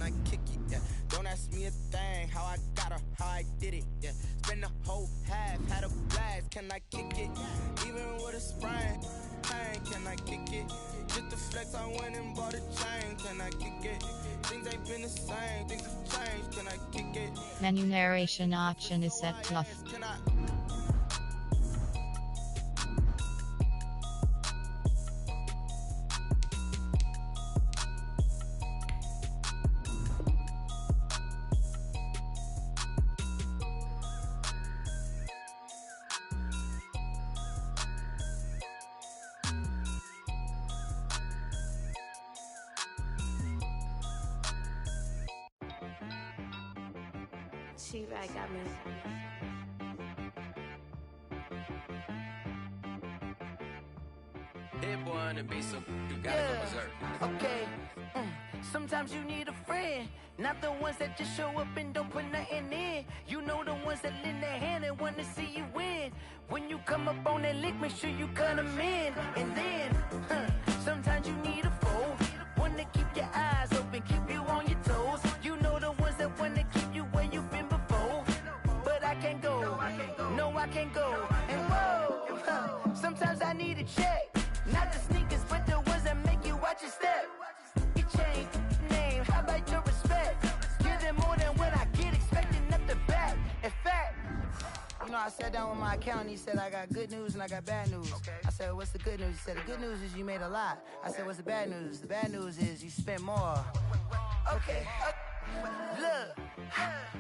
I kick it? Yeah. Don't ask me a thing, how I got her, how I did it. Yeah. Spend the whole half, had a blast, can I kick it? Even with a sprain, pain, can I kick it? Just the flex, I went and bought a chain, can I kick it? Things ain't been the same, things have changed, can I kick it? Menu narration option is set to off. T-Rag got me. Hit boy on the beat, so you gotta go berserk. Okay. Sometimes you need a friend, not the ones that just show up and don't put nothing in. You know the ones that lend their hand and wanna see you win. When you come up on that lick, make sure you cut them in. And then, sometimes you need a foe, one to keep your eyes open, keep you on your toes. You know the ones that wanna keep you where you've been before. But I can't go, no I can't go. And whoa, sometimes I need a check, not the sneakers, but the ones that make you watch your step. You change name, how about your respect? Give them more than what I get, expecting nothing back. In fact, you know, I sat down with my accountant, he said I got good news and I got bad news. I said, what's the good news? He said, the good news is you made a lot. I said, what's the bad news? The bad news is you spent more. Okay, look,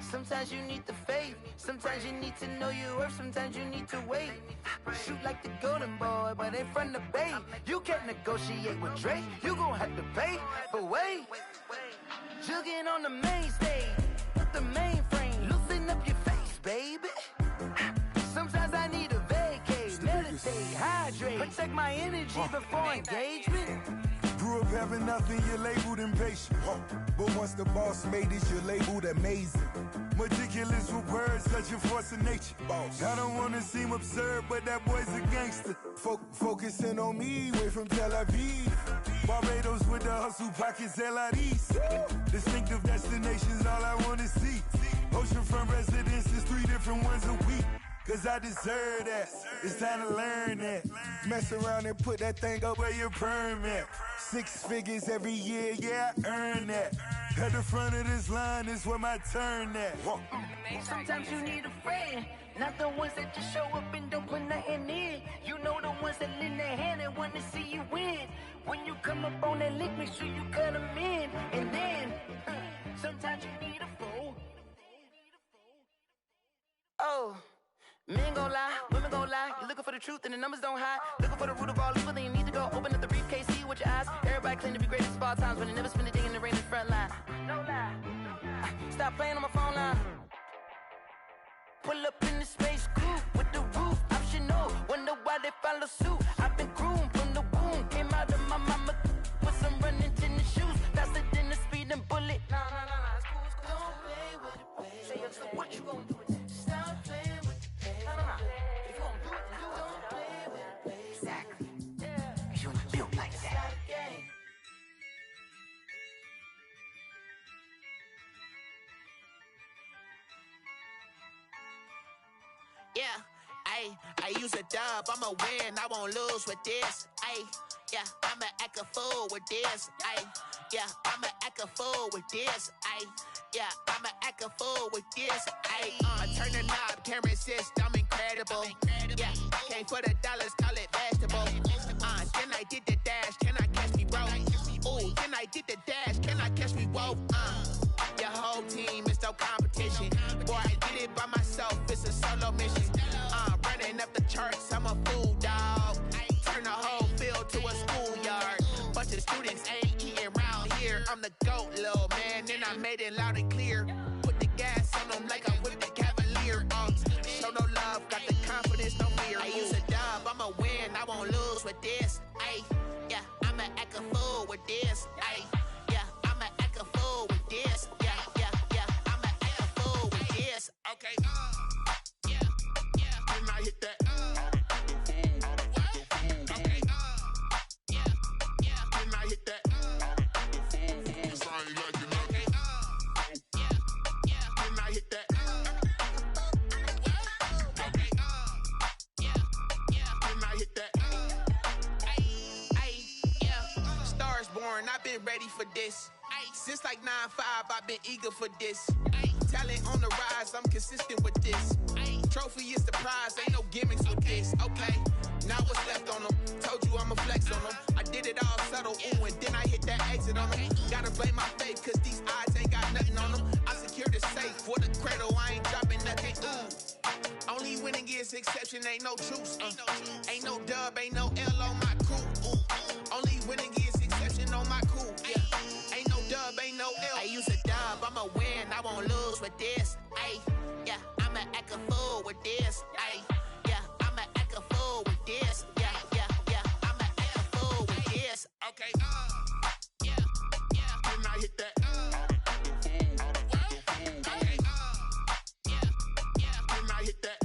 sometimes you need the faith, sometimes you need to know your worth, sometimes you need to wait. Shoot like the golden boy, but in front of Bay. You can't negotiate with Drake, you gon' have to pay. But wait, jugging on the main stage, with the mainframe, loosen up your face, baby. Sometimes I need a vacate, meditate, hydrate, protect my energy before engagement. Grew up having nothing, you're labeled impatient. But once the boss made it, you're labeled amazing. Meticulous with words, such a force of nature. I don't wanna seem absurd, but that boy's a gangster. Focusing on me, way from Tel Aviv. Barbados with the hustle pockets, LIDs. Distinctive destinations, all I wanna see. Oceanfront residences, 3 different ones a week. Cause I deserve that, it's time to learn that. Mess around and put that thing up where your permit. 6 figures every year, yeah, I earn that. At the front of this line is where my turn at. Sometimes you need a friend, not the ones that just show up and don't put nothing in. You know the ones that lend their hand and want to see you win. When you come up on that lick, make sure you cut them in. And then, sometimes you need a foe. Oh. Men gon' lie, women gon' lie. You're looking for the truth and the numbers don't hide. Looking for the root of all evil, then you need to go open up the briefcase, see with your eyes. Everybody claim to be greatest of all times, but they never spend a day in the rain in the front line. No lie. Stop playing on my phone line. Pull up in the space coupe with the roof optional. Wonder why they follow suit. I've been groomed from the womb. Came out of my mama with some running tennis shoes. Faster than the speeding bullet. Nah, it's cool, it's cool. Don't play with it, baby. Say, what you gon' do? Stop playing. If you gon' do it, then don't play with it. Exactly. Cause you ain't built like that. Yeah, I use a dub, I'ma win, I won't lose with this. Yeah, I'ma act a fool with this. Yeah, I'ma act a fool with this. Yeah, I'ma act a fool with this. I turn the knob, can't resist, I'm incredible. Yeah, came for the dollars, call it vegetable. Then I did the dash, can I catch me, bro? Ooh, then I did the dash, can I catch me, whoa? Your whole team is no competition. Boy, I did it by myself, it's a solo mission. Running up the charts, I'm a fool, dog. Turn the whole field to a schoolyard. Bunch of students ain't eating round here. I'm the GOAT, little man, and I made it loud and clear. Put the gas on them like I'm with the Cavalier. Show no love, got the confidence, no fear. I use a dub, I'ma win, I won't lose with this. Yeah, I'ma act a fool with this. Yeah, I'ma act a fool with this. Yeah, I'ma act a fool with this. Okay, yeah, and I hit that. Okay, yeah, and I hit that. 'Cause I ain't like it, okay, been ready for this. Ay, since like 9-5, I've been eager for this. Ay, talent on the rise, I'm consistent with this. Ay, trophy is the prize, ain't no gimmicks with this. Okay, now what's left on them? Told you I'ma flex on them. I did it all subtle, ooh, and then I hit that exit on them. Gotta blame my faith, cause these eyes ain't got nothing on them. I secured the safe for the cradle, I ain't dropping nothing, ooh. Only winning is exception, ain't no truce. Ain't no dub, ain't no L on my crew. Only winning is exception on my crew. Yeah. Ain't no dub, ain't no L. I use a dub, I'ma win, I won't lose with this. Ay, yeah, I'ma act a fool with this. Ay, yeah, I'ma act a fool with this. Yeah, yeah, yeah, I'ma act a fool with this. Okay, yeah, yeah. Then I hit that. Okay, yeah, yeah. Then I hit that.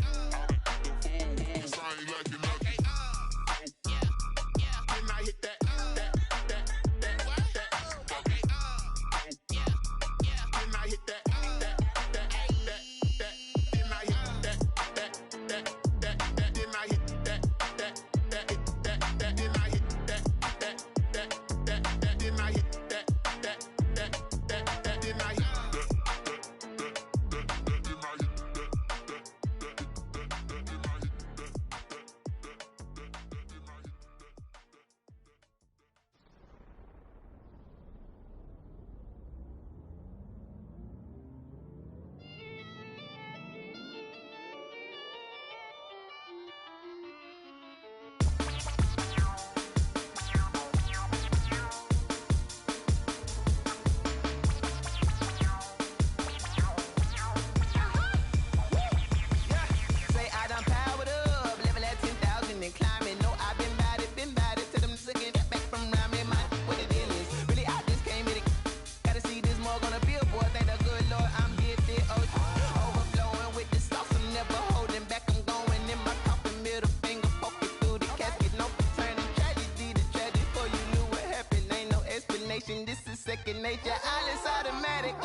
Nature, all is automatic.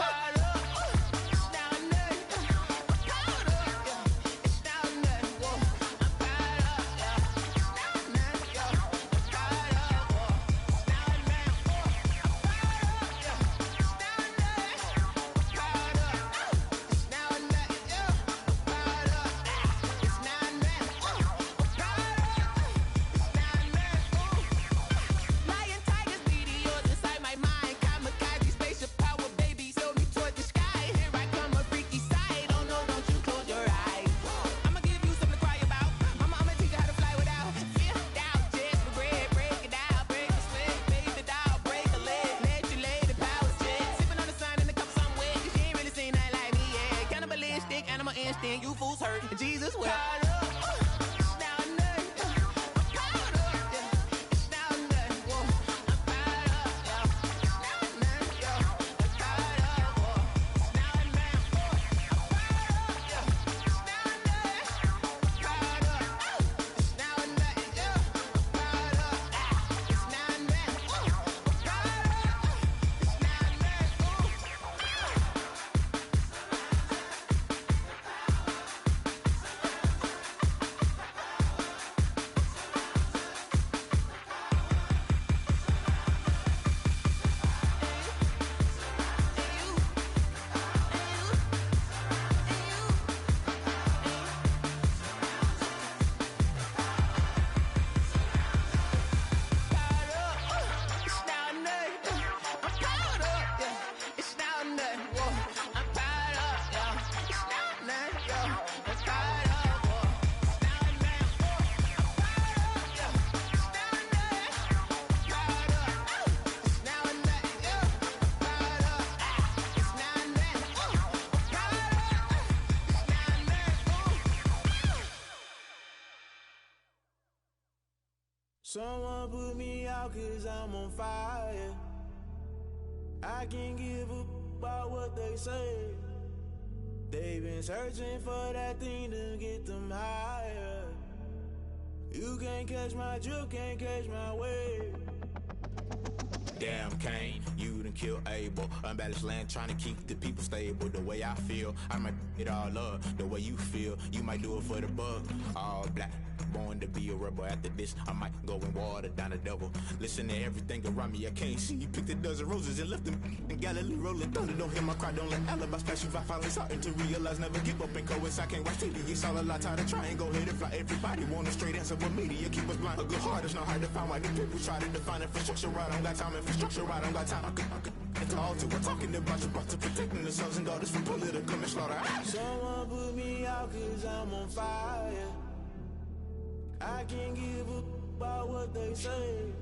You fools hurt. Jesus will. Someone put me out cause I'm on fire. I can't give up about what they say. They've been searching for that thing to get them higher. You can't catch my drift, can't catch my wave. Damn Kane, you done killed Abel. Unbalanced land trying to keep the people stable. The way I feel, I might it all up. The way you feel, you might do it for the bug. All black, born to be a rebel. After this, I might go and water down the double. Listen to everything around me, I can't see. Picked a dozen roses and left them in Galilee rolling thunder. Don't hear my cry, don't let alibis pass you. I finally starting to realize, never give up and coincide. Can't watch TV, it's all a lot. Tired of trying, go ahead and fly. Everybody want a straight answer, but media keep us blind. A good heart is not hard to find. Why the people try to define infrastructure right? I don't got time, infrastructure right? I don't got time. I could it's all to we're talking about you, about to protecting the sons and daughters from political manslaughter. Someone put me out cause I'm on fire. I can't give up about what they say.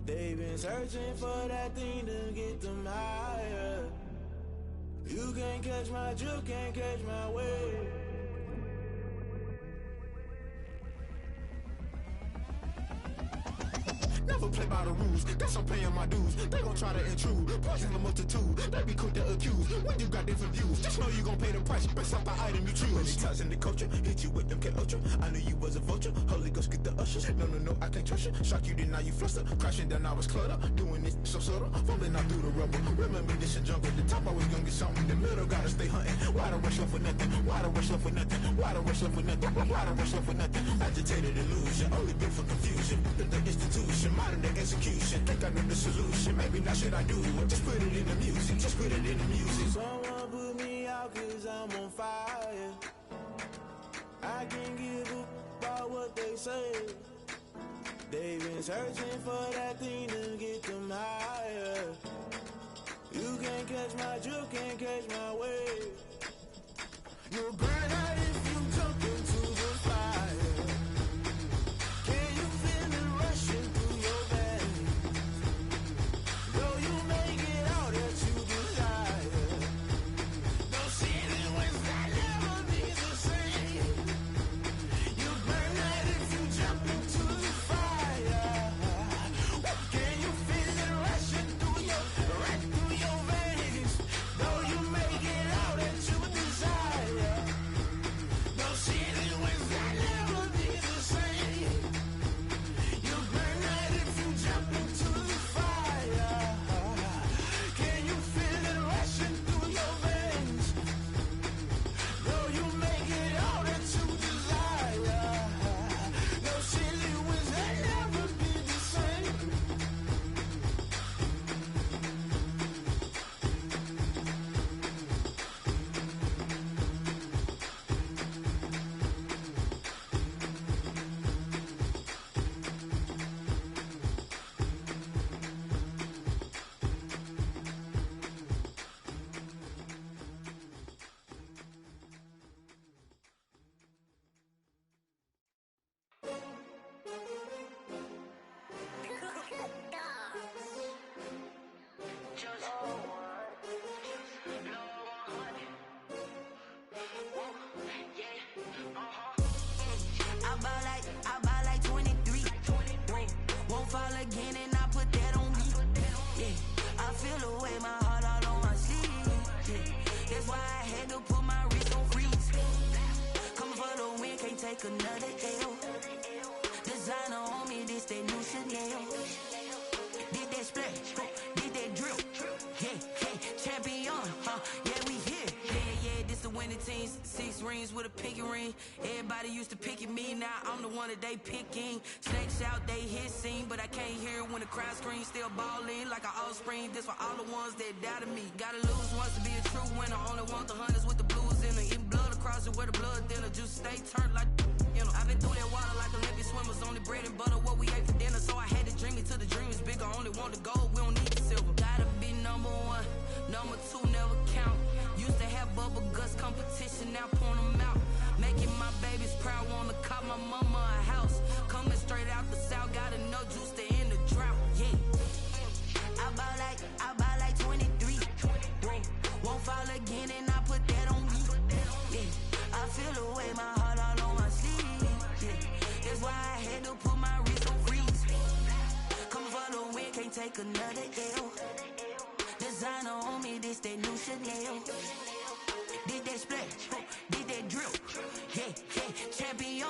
They've been searching for that thing to get them higher. You can't catch my drift, can't catch my wave. Never play by the rules, guess I'm paying my dues. They gon' try to intrude, poison the multitude. They be quick to accuse, when you got different views. Just know you gon' pay the price, based off the item you choose. Many ties in the culture, hit you with them K-Ultra. I knew you was a vulture, Holy Ghost get the ushers. No, I can't trust you. Shock you, then now you fluster. Crashing down, I was clutter. Doing this so subtle, falling out through the rubble. Remember this a jungle, the top always gonna get something. In the middle, gotta stay hunting. Why the rush left for nothing? Why the rush left for nothing? Why the rush left for nothing? Why the rush left for nothing? Agitated illusion, only been for confusion. The institution, modern day execution. Think I know the solution, maybe not should I do it. Just put it in the music, just put it in the music. Someone put me out cause I'm on fire. I can't give up about what they say. They've been searching for that thing to get them higher. You can't catch my drift, can't catch my wave. You'll burn out if you jump into the fire. Can you feel it rushing through your veins? Though you make it out that you desire. No ceiling wins that never be the same. You burn out if you jump into the fire. Can you feel it rushing through your veins? Though you make it out that you desire. No ceiling wins that never be the same. You burn out if you jump into the fire. Can you feel it rushing through your veins? Though you make it all that you desire. No ceiling wins that never be the same. I buy like 23. Won't fall again and I put that on me. Yeah, I feel the way, my heart all on my sleeve. Yeah, that's why I had to put my wrist on freeze. Coming for the win, can't take another L. Designer on me, this that new Chanel. Did that splash, did that drip. Yeah, champion, yeah, we here. Yeah, this the winning team. 6 rings with a pinky ring. Everybody used to pick at me, now I'm the one that they picking. Snakes out, they hit scene, but I can't hear it when the crowd screams. Still balling like an offspring. This for all the ones that doubted me. Gotta lose once to be a true winner. Only want the hunters with the blues in it. Eating blood across it where the blood thinner. Just stay turned like you know. I've been through that water like Olympic swimmers. Only bread and butter what we ate for dinner. So I had to dream it till the dream is bigger. Only want the gold, we don't need the silver. Gotta be number 1, number 2 never count. Used to have bubble guts competition, now point them out. Making my babies proud, wanna call my mama a house. Coming straight out the south, gotta know juice to end the drought. Yeah, I buy like 23. Won't fall again and I put that on me. Yeah, I feel the way, my heart all on my sleeve. Yeah, that's why I had to put my wrist on freeze. Coming for the win, can't take another L. Designer on me, this that new Chanel. Did that splash, did that drip. Yeah, champion,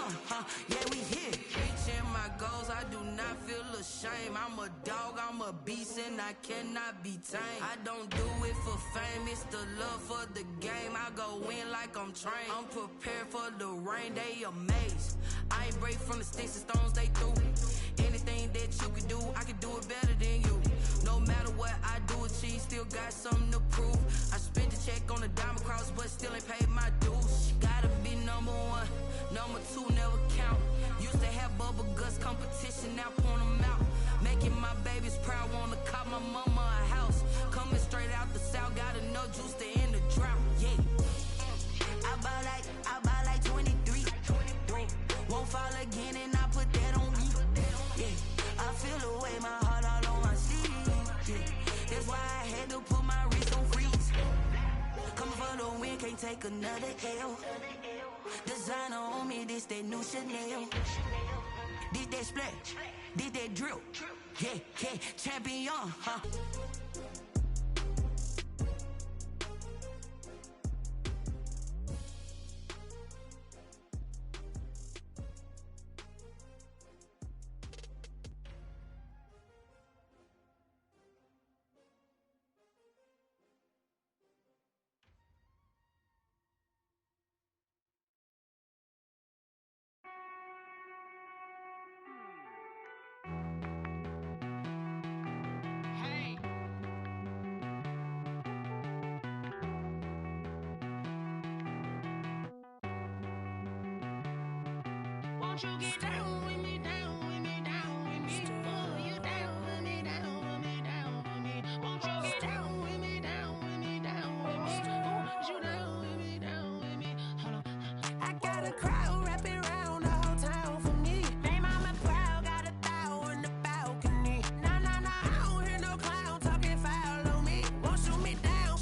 yeah, we here. Reaching my goals, I do not feel ashamed. shame. I'm a dog, I'm a beast, and I cannot be tamed. I don't do it for fame, it's the love for the game. I go in like I'm trained. I'm prepared for the rain, they amazed. I ain't break from the sticks and stones they threw. Anything that you can do, I can do it better than you. No matter what I do, achieve, still got something to prove. I spent the check on the diamond cross, but still ain't paid my dues. Gotta be number one, number two never count. Used to have bubble guts competition, now point them out. Making my babies proud, wanna cop my mama a house. Coming straight out the south, got enough juice to end the drought. Yeah. I buy like 23. Won't fall again, and I put that on me. Yeah. I feel the way, my heart all on my sleeve. Yeah. That's why I had to put my wrist on freeze. Coming for the win, can't take another L. Designer on me, this that new Chanel. Did that splash, did that drill. Yeah, yeah, champion, huh? Won't you get down with me, down with me, down with me? Oh, you down with me, down with me, down with me. Won't you get down with me, down with me, down with me? Oh, you down with me, down with me? Hold on. I got a crowd wrapping around the whole town for me. They mama proud, got a thou in the balcony. Nah, nah, nah, I don't hear no clown talking foul on me. Won't shoot me down,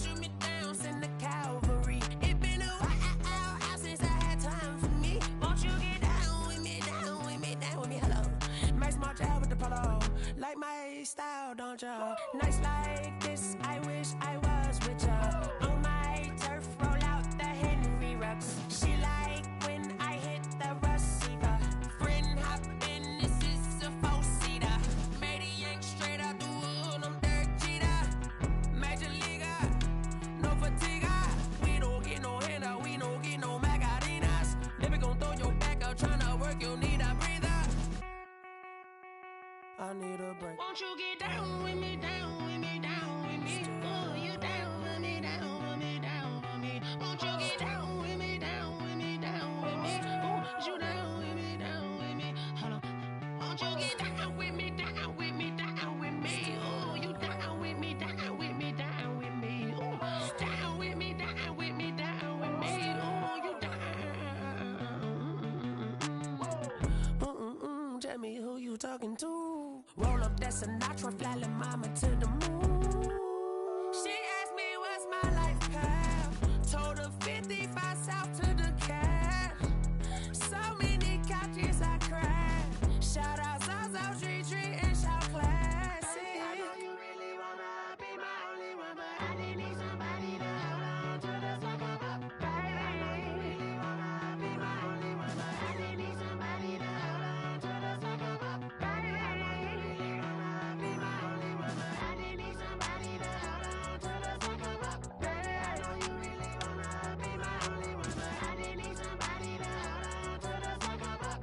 send the cavalry. It been a while since I had time for me. Won't you get down with me, down with me, down with me? Hello. Max March out with the polo. Like my style, don't ya? Nights like this, I wish I was with ya. On my turf, roll out the Henry Rux. She like when I hit the receiver. Friend hop in, this is a four-seater. Made a yank straight out the wood, I'm Derek Jeter. Major leaguer, no fatigue. We don't get no handout, we don't get no Macarinas. Never gon' throw your back out, tryna work, you need a breather. I need a break. Won't you get down with me, down with me, down with me? Oh, you down with me, down with me, down with me? Won't you get down with me, down with me, down with me? Oh, you down with me, down with me? Hold on. Won't you get down with me, down with me, down with me? Oh, you down with me, down with me, down with me? Oh, down with me, down with me, down with me? Oh, you down. Tell me who you talking to. Roll up that Sinatra, fly la mama to the moon. She asked me what's my life path. Told her 55 south to the cat. So many couches I cried. Shout out Zazo, Tree, and shout classic. I know you really wanna be my only one, but I didn't need somebody to hold on to the sucker up. Baby, I know you really wanna be my only one, but I didn't need somebody to hold on to the sucker up. Baby, I know you really wanna be my only one, but I didn't need somebody to hold on to the sucker up. Baby, I know you really wanna be my only one, but I didn't need somebody to hold on to the sucker up.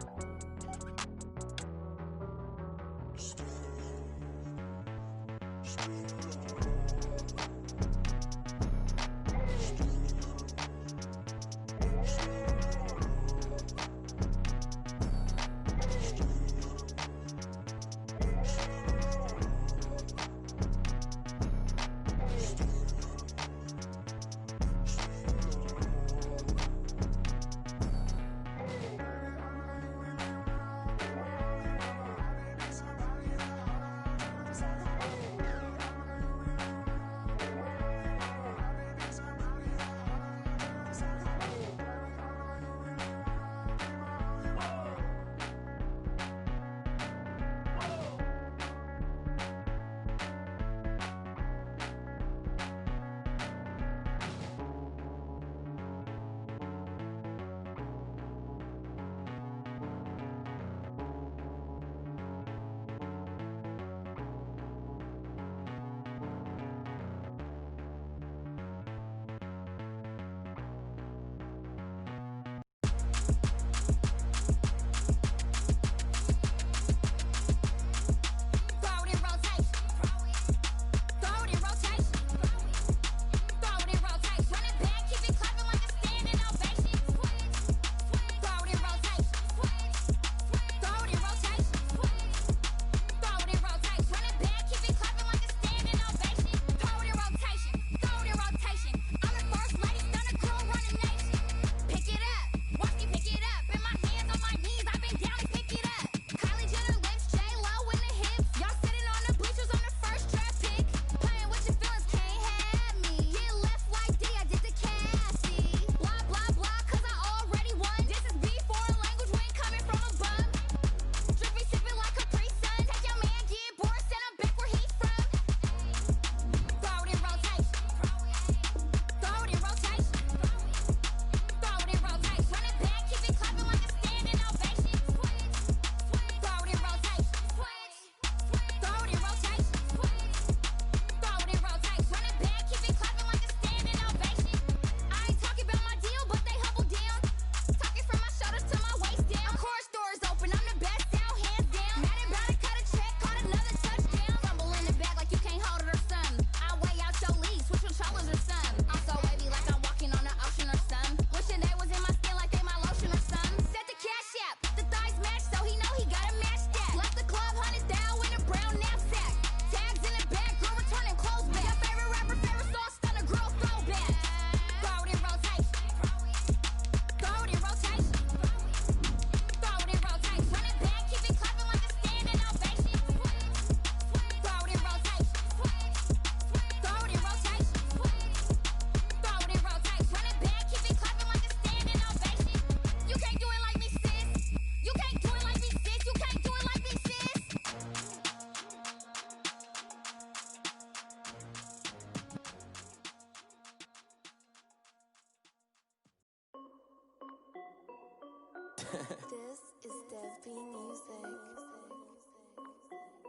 This is Dev B Music.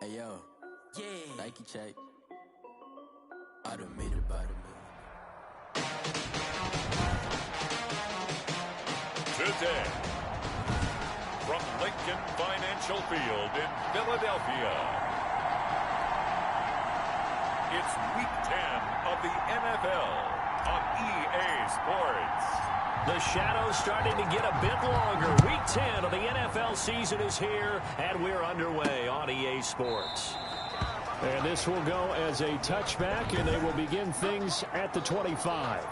Hey yo, Yeah. Nike check. I done made it about $1 million. Today, from Lincoln Financial Field in Philadelphia, it's Week 10 of the NFL on EA Sports. The shadow's starting to get a bit longer. Week 10 of the NFL season is here, and we're underway on EA Sports. And this will go as a touchback, and they will begin things at the 25.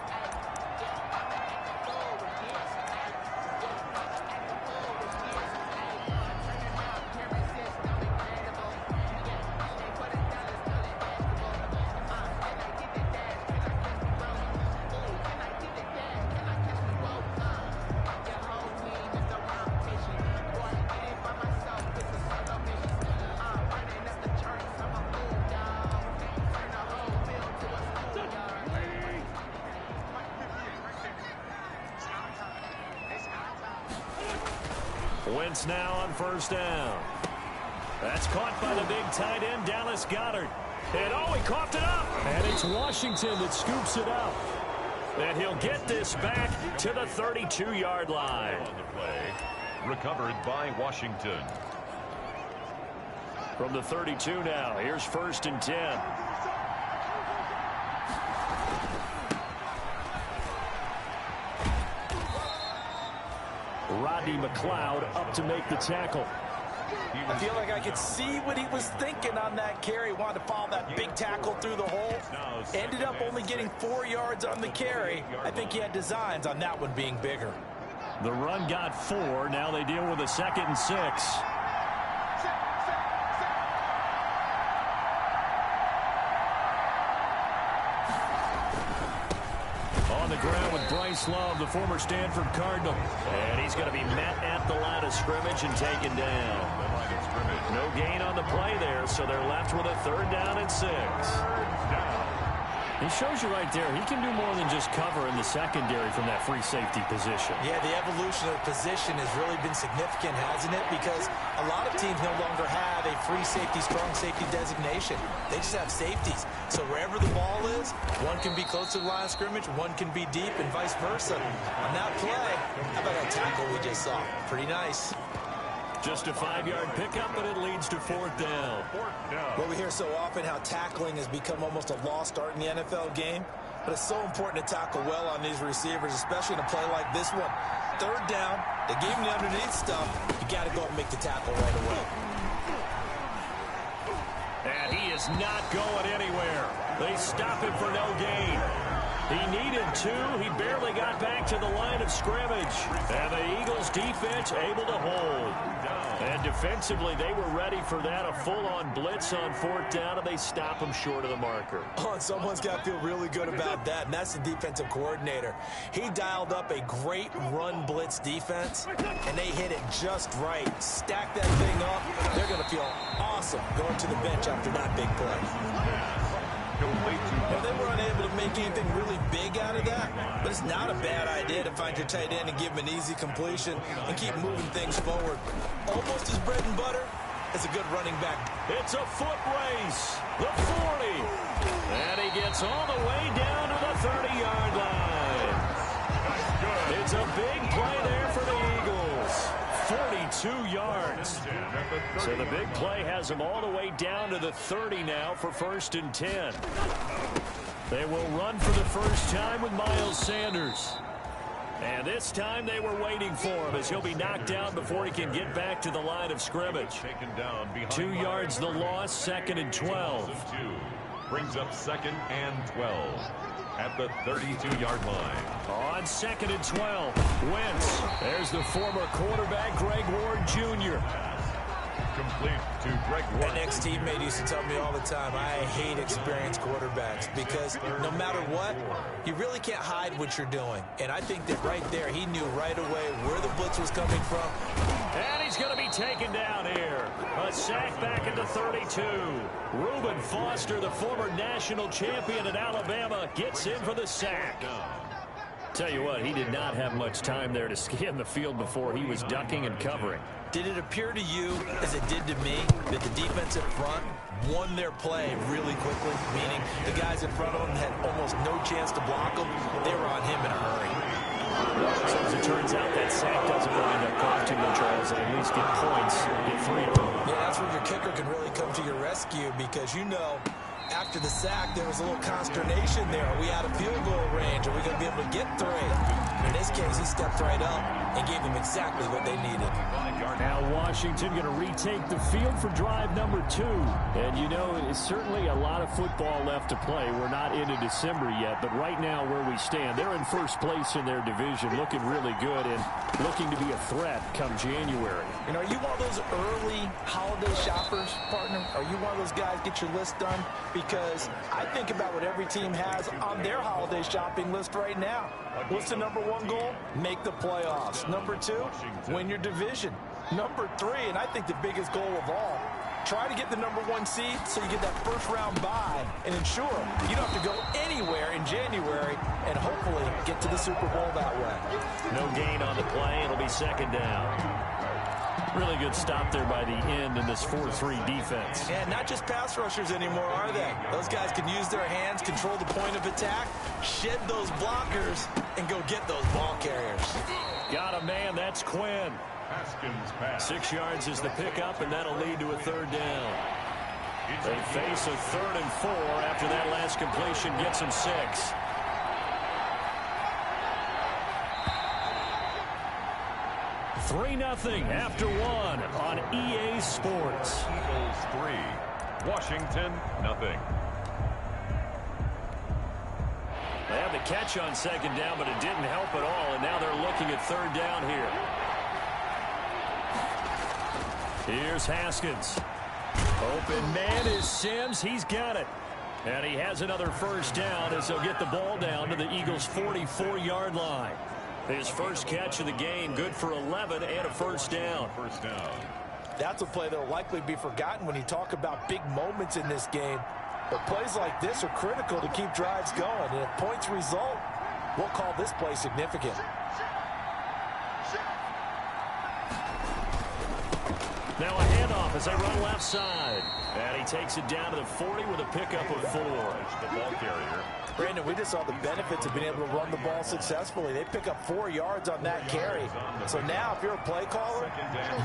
Wentz now on first down. That's caught by the big tight end, Dallas Goedert. And oh, he coughed it up. And it's Washington that scoops it up. And he'll get this back to the 32-yard line. On the play, recovered by Washington. From the 32 now, here's 1st and 10. Rodney McLeod up to make the tackle. I feel like I could see what he was thinking on that carry. Wanted to follow that big tackle through the hole. Ended up only getting 4 yards on the carry. I think he had designs on that one being bigger. The run got 4. Now they deal with a 2nd and 6. On the ground with Bryce Love, the former Stanford Cardinal. And he's going to be met at the line of scrimmage and taken down. No gain on the play there, so they're left with a 3rd down and 6. He shows you right there, he can do more than just cover in the secondary from that free safety position. Yeah, the evolution of the position has really been significant, hasn't it? Because a lot of teams no longer have a free safety, strong safety designation. They just have safeties. So wherever the ball is, one can be close to the line of scrimmage, one can be deep, and vice versa. On that play, how about that tackle we just saw? Pretty nice. Just a 5-yard pickup, and it leads to 4th down. Well, we hear so often how tackling has become almost a lost art in the NFL game, but it's so important to tackle well on these receivers, especially in a play like this one. 3rd down, they gave him the underneath stuff. You got to go and make the tackle right away. And he is not going anywhere. They stop him for no gain. He needed 2. He barely got back to the line of scrimmage. And the Eagles defense able to hold. And defensively, they were ready for that. A full-on blitz on 4th down, and they stop him short of the marker. Oh, and someone's got to feel really good about that, and that's the defensive coordinator. He dialed up a great run blitz defense, and they hit it just right. Stack that thing up. They're going to feel awesome going to the bench after that big play. Well, they were unable to make anything really big out of that, but it's not a bad idea to find your tight end and give him an easy completion and keep moving things forward. Almost his bread and butter is a good running back. It's a foot race. The 40. And he gets all the way down to the 30-yard line. It's a big play there for the Eagles. 42 yards. So the big play has them all the way down to the 30 now for 1st and 10. They will run for the first time with Miles Sanders. And this time they were waiting for him as he'll be knocked down before he can get back to the line of scrimmage. 2 yards the loss, 2nd and 12. Brings up 2nd and 12. At the 32-yard line. On 2nd and 12, Wentz. There's the former quarterback, Greg Ward Jr. Complete to Greg Ward. An ex-teammate used to tell me all the time, I hate experienced quarterbacks because no matter what, you really can't hide what you're doing. And I think that right there, he knew right away where the blitz was coming from. And he's going to be taken down here. A sack back at the 32. Reuben Foster, the former national champion at Alabama, gets in for the sack. tell you what, he did not have much time there to scan the field before he was ducking and covering. Did it appear to you, as it did to me, that the defensive front won their play really quickly? Meaning the guys in front of them had almost no chance to block them. They were on him in a hurry. So as it turns out, that sack doesn't wind up costing them, Charles. They at least get points, get 3 of them. Yeah, that's where your kicker can really come to your rescue, because you know, after the sack, there was a little consternation there. Are we out of field goal range? Are we going to be able to get 3? In this case, he stepped right up and gave them exactly what they needed. Now Washington going to retake the field for drive number 2. And you know, it's certainly a lot of football left to play. We're not into December yet, but right now where we stand, they're in first place in their division, looking really good and looking to be a threat come January. You know, are you one of those early holiday shoppers, partner? Are you one of those guys get your list done? Because I think about what every team has on their holiday shopping list right now. What's the number 1 goal? Make the playoffs. Number 2, win your division. Number 3, and I think the biggest goal of all, try to get the number 1 seed so you get that first round bye and ensure you don't have to go anywhere in January and hopefully get to the Super Bowl that way. No gain on the play. It'll be second down. Really good stop there by the end in this 4-3 defense. And not just pass rushers anymore, are they? Those guys can use their hands, control the point of attack, shed those blockers, and go get those ball carriers. Got a man. That's Quinn. 6 yards is the pickup, and that'll lead to a 3rd down. They face a 3rd and 4 after that last completion gets them 6. Three 0 after 1 on EA Sports. Eagles 3, Washington 0. They had the catch on 2nd down, but it didn't help at all, and now they're looking at 3rd down here. Here's Haskins. Open man is Sims. He's got it. And he has another 1st down as they'll get the ball down to the Eagles' 44-yard line. His first catch of the game, good for 11 and a 1st down. That's a play that will likely be forgotten when you talk about big moments in this game. But plays like this are critical to keep drives going. And if points result, we'll call this play significant. Now a handoff as they run left side. And he takes it down to the 40 with a pickup of 4. The ball carrier. Brandon, we just saw the benefits of being able to run the ball successfully. They pick up 4 yards on that carry. So now if you're a play caller,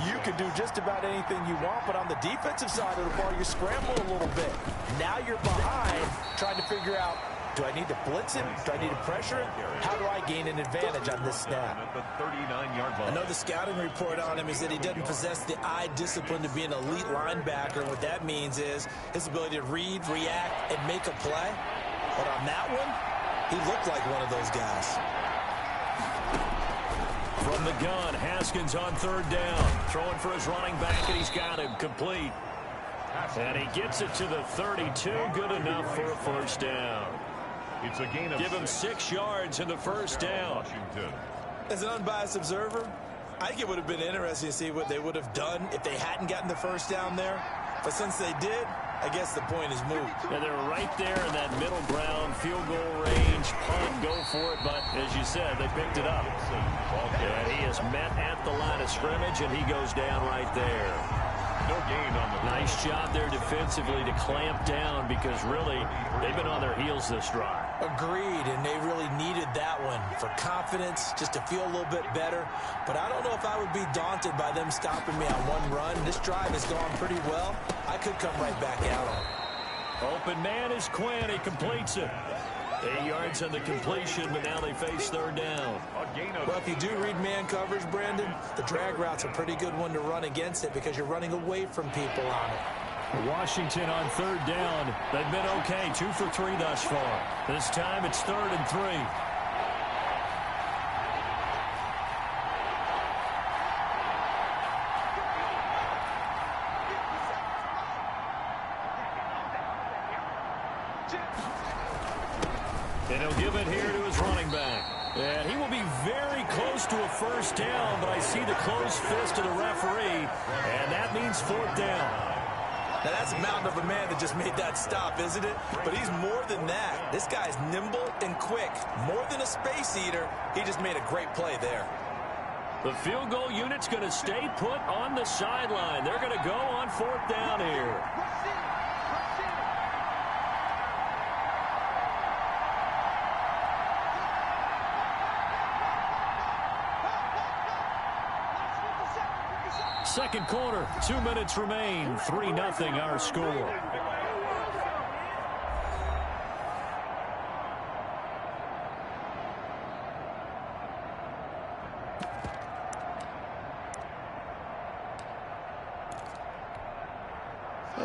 you can do just about anything you want. But on the defensive side of the ball, you scramble a little bit. Now you're behind trying to figure out, do I need to blitz him? Do I need to pressure him? How do I gain an advantage on this snap? I know the scouting report on him is that he doesn't possess the eye discipline to be an elite linebacker. What that means is his ability to read, react, and make a play. But on that one, he looked like one of those guys. From the gun, Haskins on 3rd down. Throwing for his running back, and he's got him complete. And he gets it to the 32. Good enough for a 1st down. It's a gain of Give him 6 yards in the 1st down. Washington. As an unbiased observer, I think it would have been interesting to see what they would have done if they hadn't gotten the 1st down there. But since they did, I guess the point is moot. And they're right there in that middle ground, field goal range, punt, go for it. But as you said, they picked it up. And he is met at the line of scrimmage, and he goes down right there. No gain on the play. Nice job there defensively to clamp down, because really they've been on their heels this drive. Agreed, and they really needed that one for confidence, just to feel a little bit better. But I don't know if I would be daunted by them stopping me on one run. This drive has gone pretty well. I could come right back out on it. Open man is Quinn. He completes it. 8 yards on the completion, but now they face 3rd down. Well, if you do read man coverage, Brandon, the drag route's a pretty good one to run against it because you're running away from people on it. Washington on 3rd down. They've been okay, 2 for 3 thus far. This time it's 3rd and 3. And he'll give it here to his running back. And he will be very close to a 1st down, but I see the closed fist of the referee, and that means 4th down. Now, that's a mountain of a man that just made that stop, isn't it? But he's more than that. This guy's nimble and quick. More than a space eater, he just made a great play there. The field goal unit's going to stay put on the sideline. They're going to go on 4th down here. Second quarter, 2 minutes remain. 3-0 our score.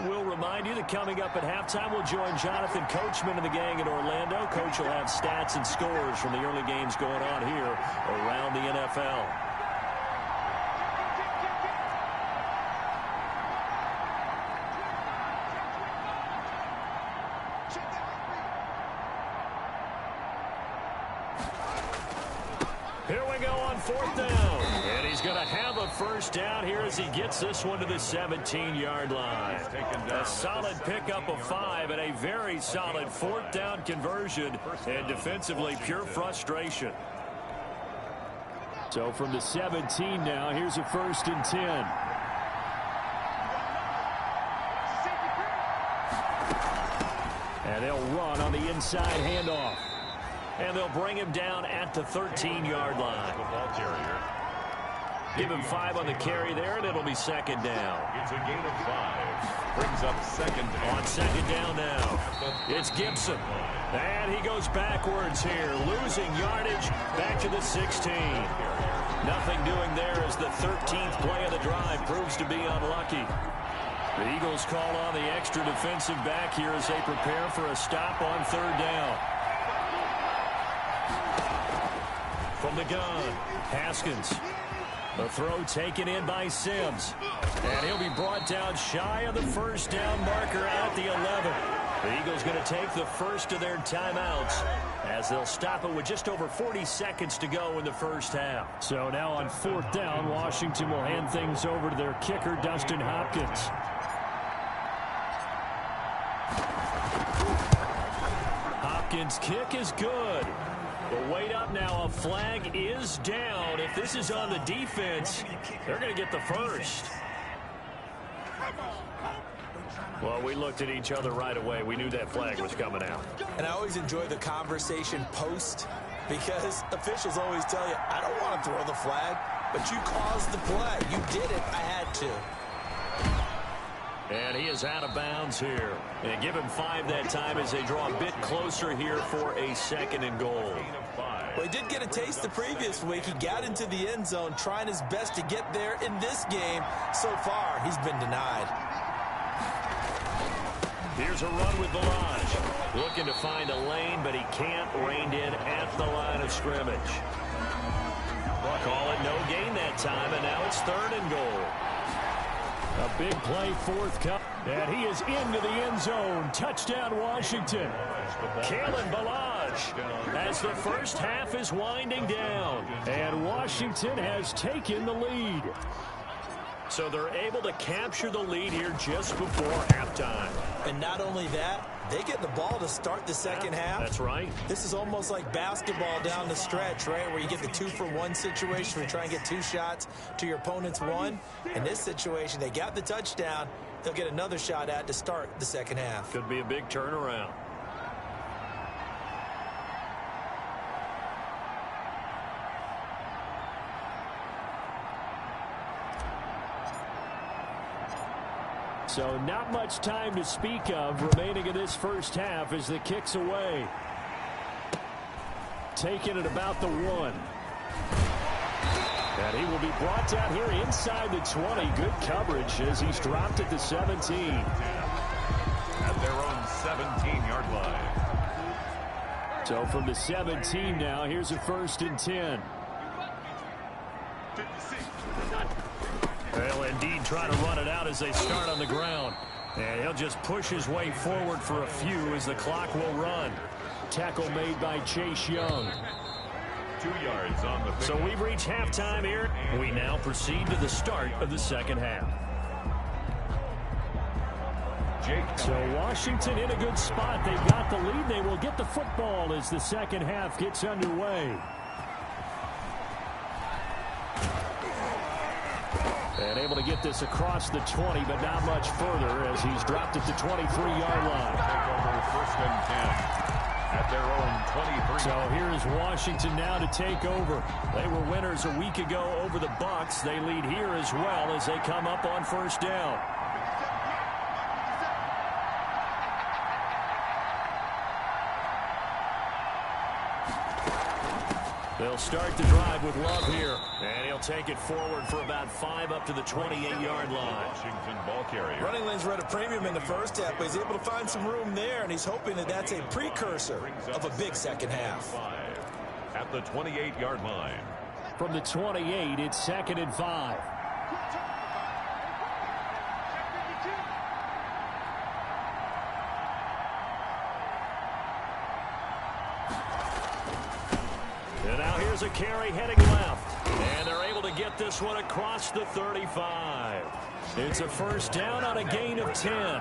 We'll remind you that coming up at halftime, we'll join Jonathan Coachman and the gang in Orlando. Coach will have stats and scores from the early games going on here around the NFL. Here we go on 4th down. And he's going to have a first down here as he gets this one to the 17-yard line. A solid pickup of 5 and a very solid 4th down conversion. And defensively, pure frustration. So from the 17 now, here's a 1st and 10. And they'll run on the inside handoff. And they'll bring him down at the 13-yard line. Give him 5 on the carry there, and it'll be 2nd down. It's a gain of 5. Brings up 2nd down. On 2nd down now, it's Gibson. And he goes backwards here, losing yardage back to the 16. Nothing doing there as the 13th play of the drive proves to be unlucky. The Eagles call on the extra defensive back here as they prepare for a stop on 3rd down. From the gun, Haskins. The throw taken in by Sims. And he'll be brought down shy of the 1st down marker at the 11. The Eagles going to take the first of their timeouts as they'll stop it with just over 40 seconds to go in the 1st half. So now on 4th down, Washington will hand things over to their kicker, Dustin Hopkins. Hopkins' kick is good. But wait up now, a flag is down. If this is on the defense, they're going to get the first. Well, we looked at each other right away. We knew that flag was coming out. And I always enjoy the conversation post because officials always tell you, I don't want to throw the flag, but you caused the play. You did it. I had to. And he is out of bounds here. And give him 5 that time as they draw a bit closer here for a 2nd and goal. Well, he did get a taste the previous week. He got into the end zone trying his best to get there in this game. So far, he's been denied. Here's a run with Balaj. Looking to find a lane, but he can't. Reined in at the line of scrimmage. Call it no gain that time, and now it's 3rd and goal. A big play, 4th cut. And he is into the end zone. Touchdown, Washington. Kalen Balaj as the first half is winding down. And Washington has taken the lead. So they're able to capture the lead here just before halftime. And not only that, they get the ball to start the 2nd half. That's right. This is almost like basketball down the stretch, right, where you get the 2-for-1 situation where you try and get 2 shots to your opponent's 1. In this situation, they got the touchdown. They'll get another shot at to start the 2nd half. Could be a big turnaround. So not much time to speak of remaining in this first half as the kick's away. Taking it about the 1. And he will be brought down here inside the 20. Good coverage as he's dropped at the 17. At their own 17-yard line. So from the 17 now, here's a 1st and 10. They'll indeed try to run it out as they start on the ground. And he'll just push his way forward for a few as the clock will run. Tackle made by Chase Young. 2 yards on the. So we've reached halftime here. We now proceed to the start of the 2nd half. So Washington in a good spot. They've got the lead. They will get the football as the second half gets underway. And able to get this across the 20, but not much further as he's dropped it to 23-yard line. Take over 1st and 10 at their own 23. So here's Washington now to take over. They were winners a week ago over the Bucs. They lead here as well as they come up on 1st down. They'll start the drive with Love here. And he'll take it forward for about 5 up to the 28-yard line. Washington ball carrier. Running lanes were at a premium in the first half, but he's able to find some room there, and he's hoping that that's a precursor of a big second half. At the 28-yard line. From the 28, it's 2nd and 5. And now here's a carry heading left. And they're able to get this one across the 35. It's a 1st down on a gain of 10.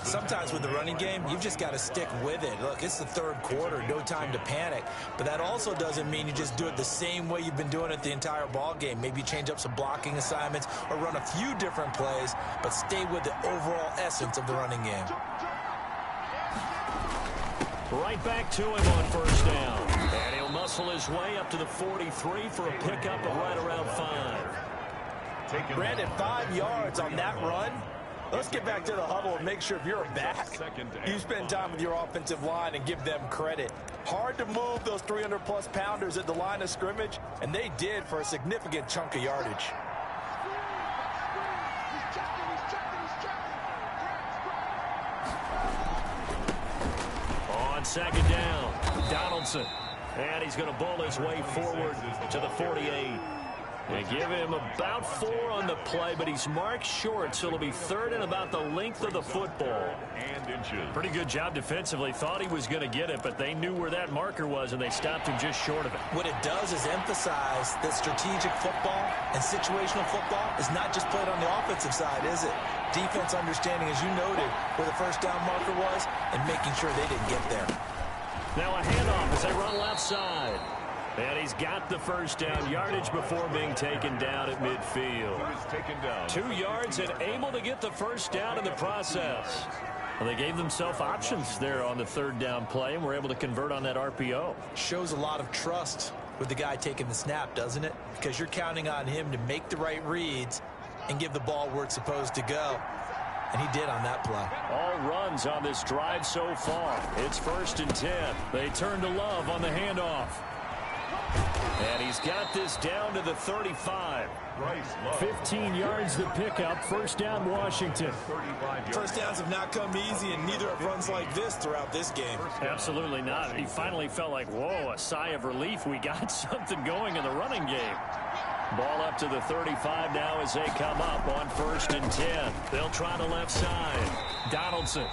Sometimes with the running game, you've just got to stick with it. Look, it's the 3rd quarter, no time to panic. But that also doesn't mean you just do it the same way you've been doing it the entire ball game. Maybe change up some blocking assignments or run a few different plays, but stay with the overall essence of the running game. Right back to him on 1st down. And he'll muscle his way up to the 43 for a pickup of right around 5. Brandon, 5 yards on that run. Let's get back to the huddle and make sure if you're a back, you spend time with your offensive line and give them credit. Hard to move those 300-plus pounders at the line of scrimmage, and they did for a significant chunk of yardage. On 2nd down, Donaldson. And he's going to bowl his way forward to the 48. They give him about 4 on the play, but he's marked short, so it'll be 3rd and about the length of the football. Pretty good job defensively. Thought he was going to get it, but they knew where that marker was, and they stopped him just short of it. What it does is emphasize that strategic football and situational football is not just played on the offensive side, is it? Defense understanding, as you noted, where the 1st down marker was and making sure they didn't get there. Now a handoff as they run left side. And he's got the 1st down yardage before being taken down at midfield. 2 yards and able to get the 1st down in the process. Well, they gave themselves options there on the 3rd down play and were able to convert on that RPO. Shows a lot of trust with the guy taking the snap, doesn't it? Because you're counting on him to make the right reads and give the ball where it's supposed to go. And he did on that play. All runs on this drive so far. It's 1st and 10. They turn to Love on the handoff. And he's got this down to the 35. 15 yards to pick up. 1st down, Washington. 1st downs have not come easy, and neither have runs like this throughout this game. Absolutely not. He finally felt like, whoa, a sigh of relief. We got something going in the running game. Ball up to the 35 now as they come up on 1st and 10. They'll try the left side. Donaldson.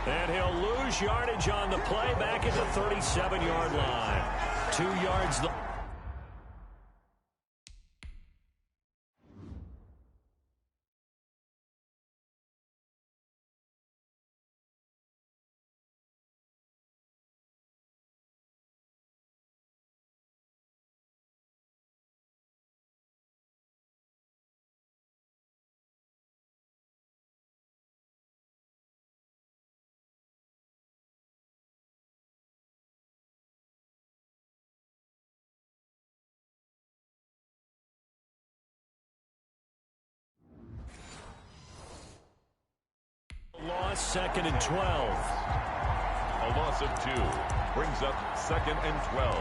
And he'll lose yardage on the play back at the 37-yard line. 2 yards. Loss, 2nd and 12. A loss of 2 brings up 2nd and 12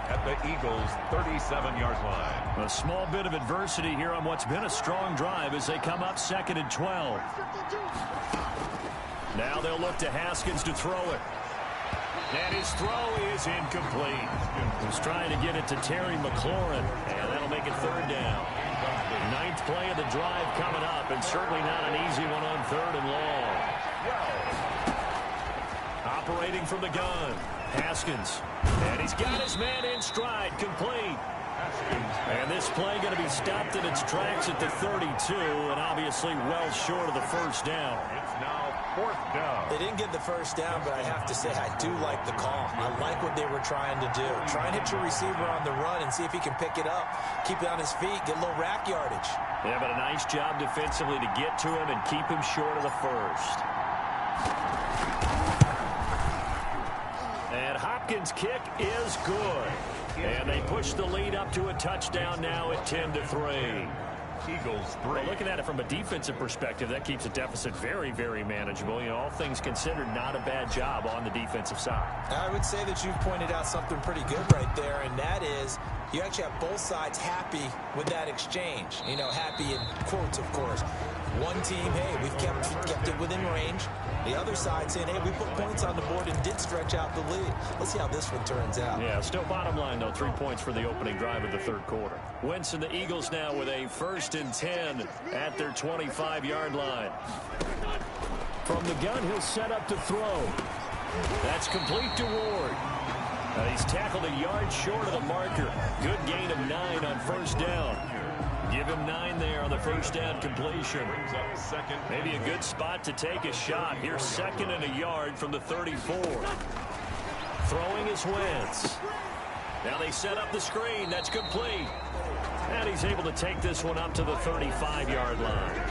at the Eagles' 37-yard line. A small bit of adversity here on what's been a strong drive as they come up 2nd and 12. Now they'll look to Haskins to throw it. And his throw is incomplete. He's trying to get it to Terry McLaurin, and that'll make it 3rd down. 9th play of the drive coming up, and certainly not an easy one on 3rd and long. Operating from the gun, Haskins. And he's got his man in stride, complete. And this play going to be stopped in its tracks at the 32, and obviously well short of the first down. It's now 4th down. They didn't get the first down, but I have to say I do like the call. I like what they were trying to do. Try and hit your receiver on the run and see if he can pick it up. Keep it on his feet, get a little rack yardage. Yeah, but a nice job defensively to get to him and keep him short of the first. And Hopkins' kick is good. And they push the lead up to a touchdown now at 10-3. Eagles 3. Well, looking at it from a defensive perspective, that keeps the deficit very, very manageable. You know, all things considered, not a bad job on the defensive side. I would say that you've pointed out something pretty good right there, and that is you actually have both sides happy with that exchange. You know, happy in quotes, of course. One team, hey, we've kept it within range. The other side saying, hey, we put points on the board and did stretch out the lead. Let's see how this one turns out. Yeah, still bottom line, though, 3 points for the opening drive of the third quarter. Wentz and the Eagles now with a 1st and 10 at their 25-yard line. From the gun, he'll set up to throw. That's complete to Ward. He's tackled a yard short of the marker. Good gain of 9 on first down. Give him 9 there on the first down completion. Maybe a good spot to take a shot. Here's 2nd and a yard from the 34. Throwing is Wentz. Now they set up the screen. That's complete. And he's able to take this one up to the 35-yard line.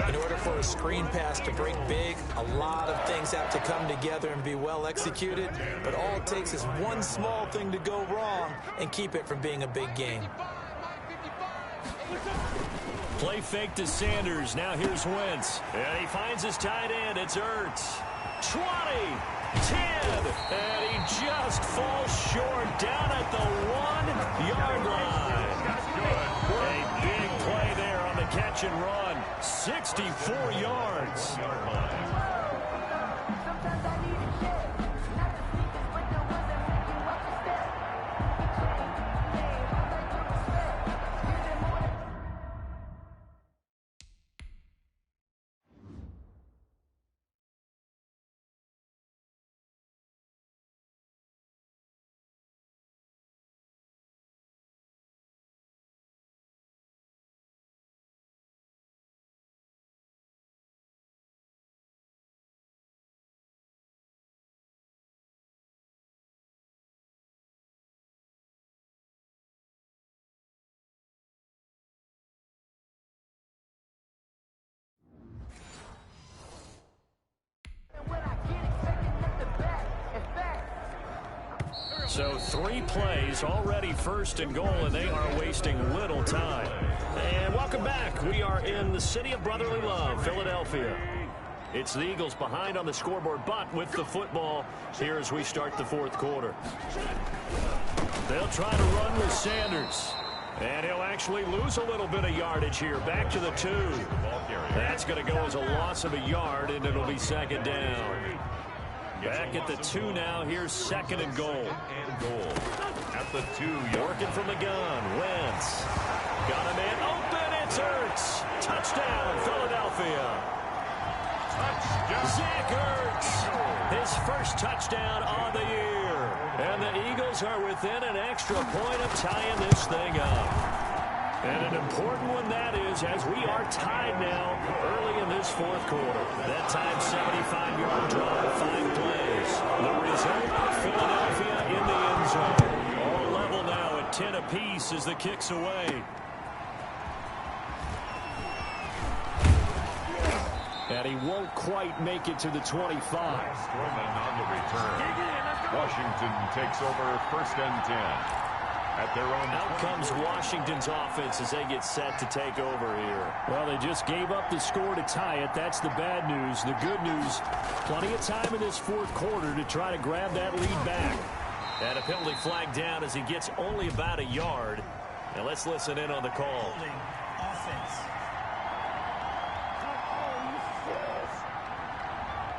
In order for a screen pass to break big, a lot of things have to come together and be well executed. But all it takes is one small thing to go wrong and keep it from being a big game. Play fake to Sanders. Now here's Wentz. And he finds his tight end. It's Ertz. 20, 10, and he just falls short down at the 1-yard line. A big play there on the catch and run. 64 yards. So 3 plays, already 1st and goal, and they are wasting little time. And welcome back. We are in the city of brotherly love, Philadelphia. It's the Eagles behind on the scoreboard, but with the football here as we start the 4th quarter. They'll try to run with Sanders. And he'll actually lose a little bit of yardage here. Back to the 2. That's going to go as a loss of a yard, and it'll be 2nd down. Back at the 2 now. Here's 2nd and goal. At the 2. Working from the gun. Wentz. Got a man open. It's Ertz. Touchdown, Philadelphia. Zach Ertz. His first touchdown on the year. And the Eagles are within an extra point of tying this thing up. And an important one that is, as we are tied now early in this 4th quarter. That time, 75-yard drive, 5 plays. The result, Philadelphia in the end zone. All level now at 10 apiece as the kick's away. And he won't quite make it to the 25. Strowman on the return. Washington takes over 1st and 10. At their own. Out comes Washington's offense as they get set to take over here. Well, they just gave up the score to tie it. That's the bad news. The good news, plenty of time in this 4th quarter to try to grab that lead back. And a penalty flag down as he gets only about a yard. Now let's listen in on the call. Offense.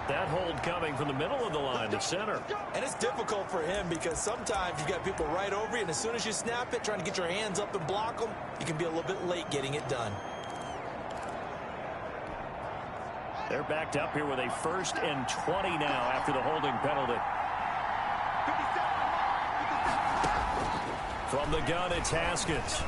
That hold coming from the middle of the line to center. And it's difficult for him because sometimes you've got people right over you, and as soon as you snap it, trying to get your hands up and block them, you can be a little bit late getting it done. They're backed up here with a 1st and 20 now after the holding penalty. From the gun, it's Haskins.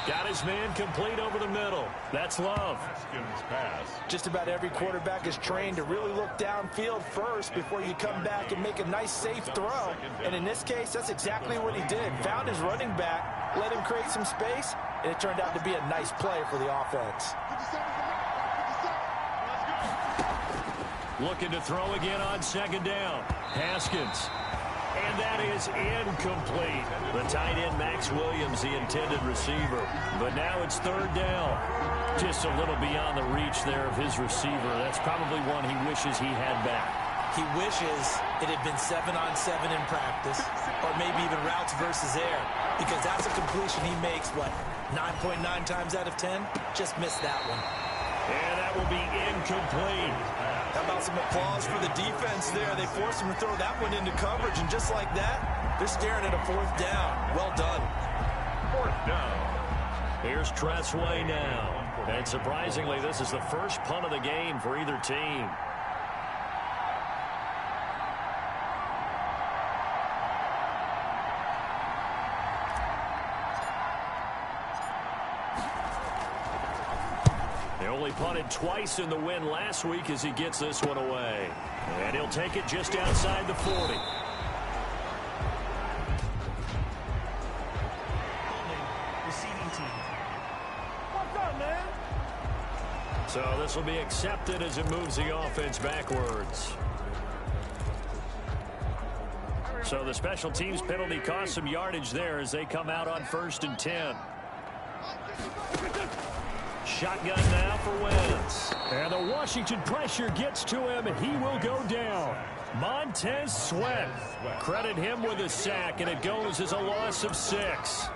Got his man complete over the middle. That's Love. Haskins pass. Just about every quarterback is trained to really look downfield first before you come back and make a nice, safe throw. And in this case, that's exactly what he did. Found his running back, let him create some space, and it turned out to be a nice play for the offense. Looking to throw again on second down. Haskins. And that is incomplete. The tight end, Max Williams, the intended receiver. But now it's third down. Just a little beyond the reach there of his receiver. That's probably one he wishes he had back. He wishes it had been 7-on-7 in practice, or maybe even routes versus air, because that's a completion he makes, what, 9.9 times out of 10? Just missed that one. And that will be incomplete. How about some applause for the defense there? They forced him to throw that one into coverage, and just like that, they're staring at a fourth down. Well done. Fourth down. Here's Tressway now. And surprisingly, this is the first punt of the game for either team. They only punted twice in the win last week as he gets this one away. And he'll take it just outside the 40. Receiving team. What's up, man? So this will be accepted as it moves the offense backwards. So the special teams penalty cost some yardage there as they come out on 1st and 10. Shotgun now for Wentz. And the Washington pressure gets to him, and he will go down. Montez Sweat. Credit him with a sack, and it goes as a loss of 6.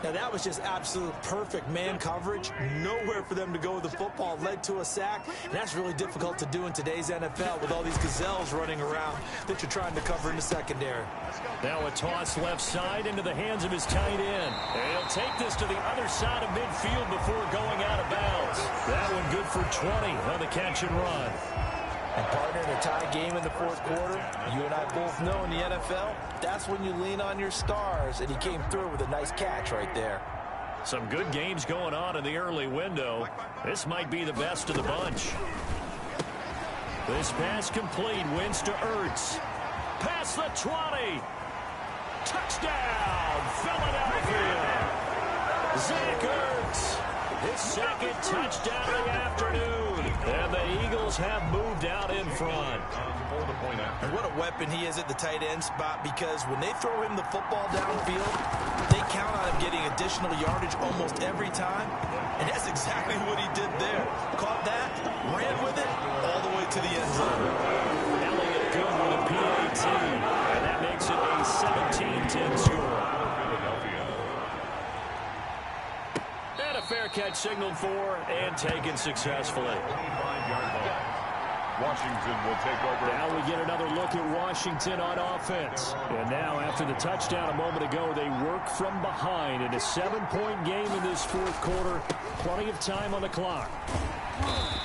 Now, that was just absolute perfect man coverage. Nowhere for them to go with the football. Led to a sack. And that's really difficult to do in today's NFL with all these gazelles running around that you're trying to cover in the secondary. Now a toss left side into the hands of his tight end. And he'll take this to the other side of midfield before going out of bounds. That one good for 20 on the catch and run. And partner, in a tie game in the fourth quarter, you and I both know in the NFL, that's when you lean on your stars, and he came through with a nice catch right there. Some good games going on in the early window. This might be the best of the bunch. This pass complete, wins to Ertz. Past the 20. Touchdown, Philadelphia. Zach Ertz, his second touchdown of the afternoon. And the Eagles have moved out in front. And what a weapon he is at the tight end spot, because when they throw him the football downfield, they count on him getting additional yardage almost every time. And that's exactly what he did there. Caught that, ran with it, all the way to the end zone. Elliott good with a PAT. And that makes it a 17-10 score. And a fair catch signaled for and taken successfully. 25-yard line. Washington will take over. Now we get another look at Washington on offense. And now after the touchdown a moment ago, they work from behind in a 7-point game in this fourth quarter. Plenty of time on the clock.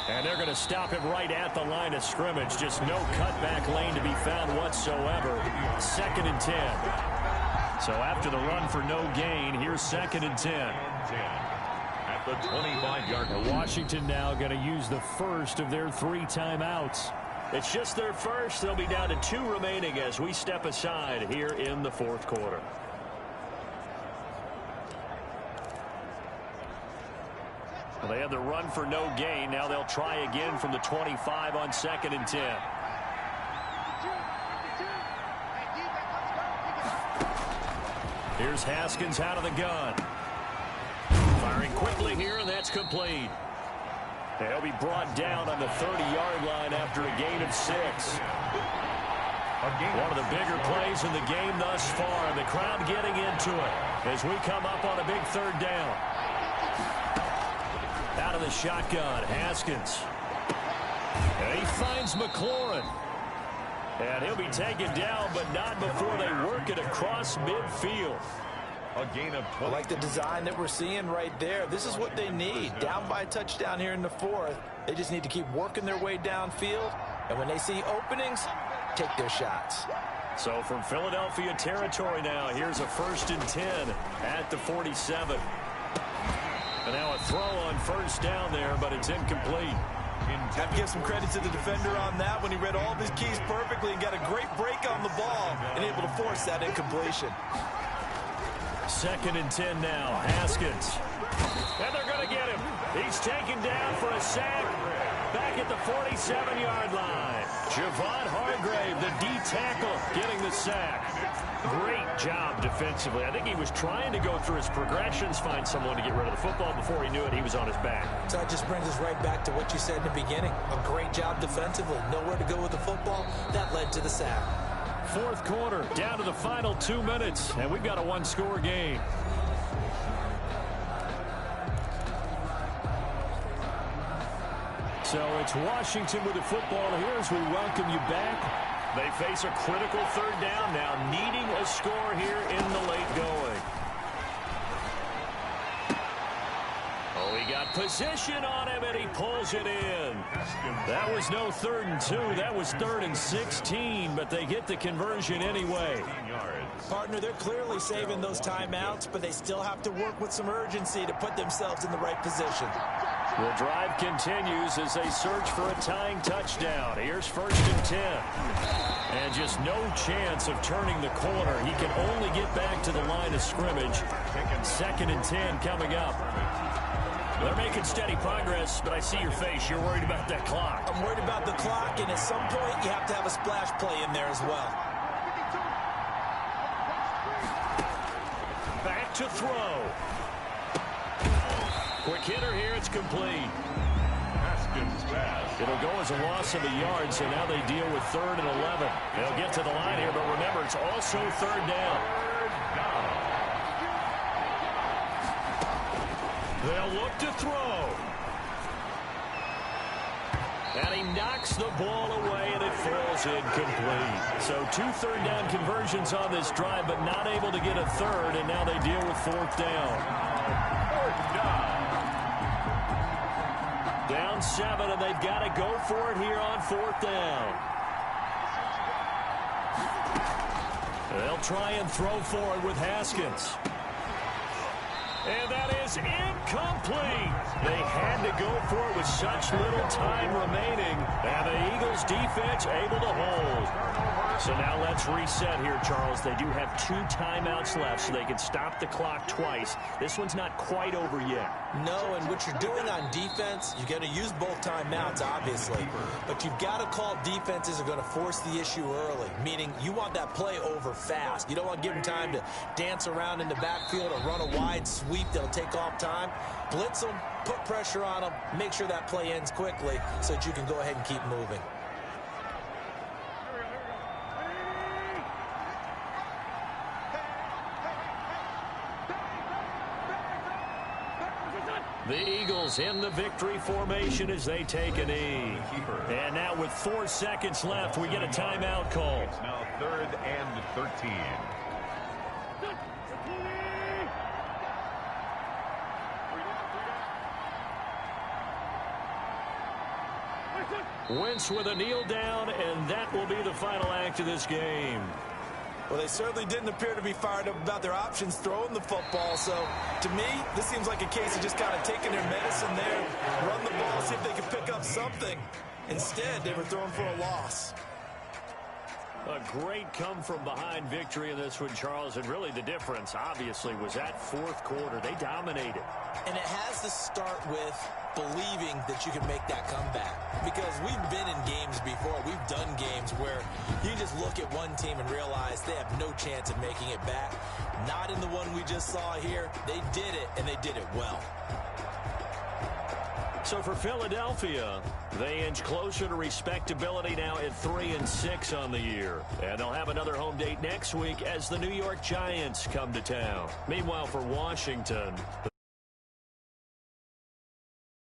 And they're going to stop him right at the line of scrimmage. Just no cutback lane to be found whatsoever. 2nd and 10. So after the run for no gain, here's 2nd and 10. At the 25-yard line. Washington now going to use the first of their 3 timeouts. It's just their first. They'll be down to 2 remaining as we step aside here in the fourth quarter. Well, they had the run for no gain. Now they'll try again from the 25 on 2nd and 10. Here's Haskins out of the gun. Firing quickly here, and that's complete. They'll be brought down on the 30-yard line after a gain of 6. One of the bigger plays in the game thus far. The crowd getting into it as we come up on a big 3rd down. Out of the shotgun, Haskins. And he finds McLaurin. And he'll be taken down, but not before they work it across midfield. A gain of 20. I like the design that we're seeing right there. This is what they need. Down by a touchdown here in the 4th. They just need to keep working their way downfield. And when they see openings, take their shots. So from Philadelphia territory now, here's a 1st and 10 at the 47. And now a throw on 1st down there, but it's incomplete. Have to give some credit to the defender on that when he read all of his keys perfectly and got a great break on the ball and able to force that incompletion. 2nd and 10 now. Haskins. And they're going to get him. He's taken down for a sack back at the 47-yard line. Javon Hargrave, the D tackle, getting the sack. Great job defensively. I think he was trying to go through his progressions, find someone to get rid of the football. Before he knew it, he was on his back. So that just brings us right back to what you said in the beginning. A great job defensively. Nowhere to go with the football. That led to the sack. 4th quarter, down to the final 2 minutes, and we've got a one-score game. So it's Washington with the football here as we welcome you back. They face a critical 3rd down now, needing a score here in the late going. Oh, he got position on him, and he pulls it in. That was no 3rd and 2. That was 3rd and 16, but they get the conversion anyway. Partner, they're clearly saving those timeouts, but they still have to work with some urgency to put themselves in the right position. The drive continues as they search for a tying touchdown. Here's 1st and 10. And just no chance of turning the corner. He can only get back to the line of scrimmage. 2nd and 10 coming up. They're making steady progress, but I see your face. You're worried about that clock. I'm worried about the clock, and at some point you have to have a splash play in there as well. Back to throw. Quick hitter here, it's complete. Haskins pass. It'll go as a loss of a yard, so now they deal with 3rd and 11. They'll get to the line here, but remember, it's also 3rd down. They'll look to throw. And he knocks the ball away, and it falls incomplete. So 2 3rd down conversions on this drive, but not able to get a 3rd, and now they deal with 4th down. 4th down. Down 7, and they've got to go for it here on 4th down. They'll try and throw for it with Haskins. And that is incomplete. They had to go for it with such little time remaining. And the Eagles defense able to hold. So now let's reset here, Charles. They do have 2 timeouts left, so they can stop the clock twice. This one's not quite over yet. No, and what you're doing on defense, you're going to use both timeouts, obviously. But you've got to call defenses are going to force the issue early, meaning you want that play over fast. You don't want to give them time to dance around in the backfield or run a wide sweep that'll take off time. Blitz them, put pressure on them, make sure that play ends quickly so that you can go ahead and keep moving. The Eagles in the victory formation as they take a knee. And now with 4 seconds left, we get a timeout call. It's now 3rd and 13. Wentz with a kneel down, and that will be the final act of this game. Well, they certainly didn't appear to be fired up about their options throwing the football. So, to me, this seems like a case of just kind of taking their medicine there, run the ball, see if they can pick up something. Instead, they were throwing for a loss. A great come-from-behind victory in this one, Charles. And really the difference, obviously, was that 4th quarter. They dominated. And it has to start with believing that you can make that comeback. Because we've been in games before. We've done games where you just look at one team and realize they have no chance of making it back. Not in the one we just saw here. They did it, and they did it well. So for Philadelphia, they inch closer to respectability now at 3-6 on the year. And they'll have another home date next week as the New York Giants come to town. Meanwhile, for Washington,